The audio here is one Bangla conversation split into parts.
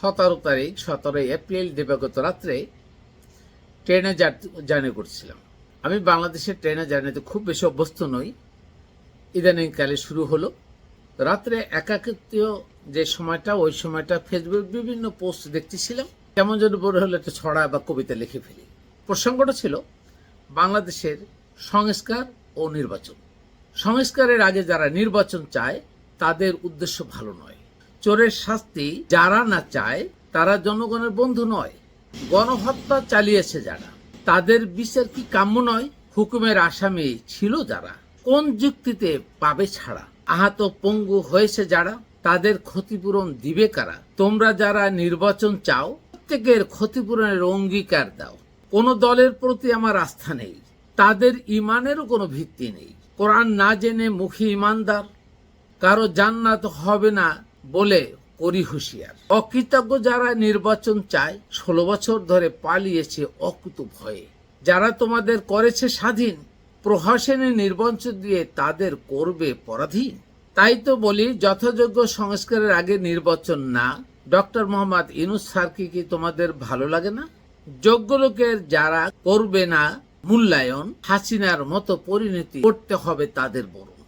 17 এপ্রিল দিবাগত রাত্রে ট্রেনে জার্নি করছিলাম। আমি বাংলাদেশের ট্রেনে জার্নিতে খুব বেশি অভ্যস্ত নই, ইদানিংকালে শুরু হলো। রাত্রে একাকিত্ব যে সময়টা, ওই সময়টা ফেসবুক বিভিন্ন পোস্ট দেখতেছিলাম, কেমন যেন বলে হলো একটা ছড়া বা কবিতা লিখে ফেলি। প্রসঙ্গটা ছিল বাংলাদেশের সংস্কার ও নির্বাচন। সংস্কারের আগে যারা নির্বাচন চায় তাদের উদ্দেশ্য ভালো নয়। চোরের শাস্তি যারা না চায় তারা জনগণের বন্ধু নয়। গণহত্যা চালিয়েছে যারা, তাদের বিচার কি কাম্য নয়? হুকুমের আসামি ছিল যারা, কোন যুক্তিতে পাবে ছাড়া? আহত পঙ্গু হয়েছে যারা, তাদের ক্ষতিপূরণ দিবে কারা? তোমরা যারা নির্বাচন চাও প্রত্যেকের ক্ষতিপূরণের অঙ্গীকার দাও। কোন দলের প্রতি আমার আস্থা নেই, তাদের ইমানেরও কোনো ভিত্তি নেই। কোরআন না জেনে মুখী ইমানদার, কারো জান্নাত হবে না বলে করি হুঁশিয়ার। অকৃতজ্ঞ যারা নির্বাচন চায় 16 বছর ধরে পালিয়েছে অকুত ভয়ে। যারা তোমাদের করেছে স্বাধীন, প্রহসনে নির্বাচন দিয়ে তাদের করবে পরাধীন। তাই তো বলি, যথাযোগ্য সংস্কারের আগে নির্বাচন না। ডক্টর মোহাম্মদ ইউনূস স্যারকে কি তোমাদের ভালো লাগে না? যোগ্য লোকের যারা করবে না মূল্যায়ন, হাসিনার মতো পরিণতি করতে হবে তাদের বরণ।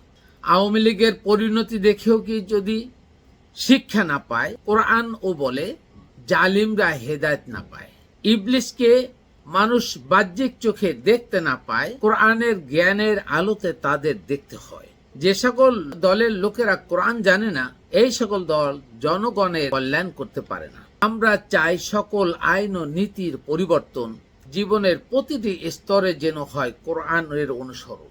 আওয়ামী লীগের পরিণতি দেখেও কি যদি শিক্ষা না পায়, কোরআন ও বলে জালিমরা হেদায়েত না পায়। ইবলিসকে মানুষ বাহ্যিক চোখে দেখতে না পায়, কোরআনের জ্ঞানের আলোতে তাদের দেখতে হয়। যে সকল দলের লোকেরা কোরআন জানে না, এই সকল দল জনগণের কল্যাণ করতে পারে না। আমরা চাই সকল আইন ও নীতির পরিবর্তন, জীবনের প্রতিটি স্তরে যেন হয় কোরআনের অনুসরণ।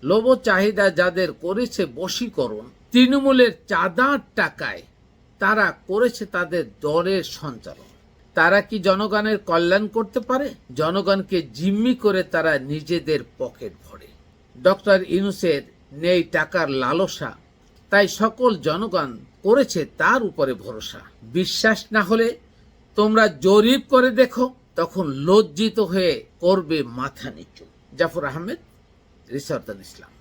লোভ চাহিদা যাদের করেছে বশীকরণ, তৃণমূলের চাঁদার টাকায় তারা করেছে তাদের দলের সঞ্চালন। তারা কি জনগণের কল্যাণ করতে পারে? জনগণকে জিম্মি করে তারা নিজেদের পকেট ভরে। ডক্টর ইউনূসের নেই টাকার লালসা, তাই সকল জনগণ করেছে তার উপরে ভরসা। বিশ্বাস না হলে তোমরা জরিপ করে দেখো, তখন লজ্জিত হয়ে করবে মাথা নিচু। জাফর আহমেদ, রিসার্চ ইসলাম।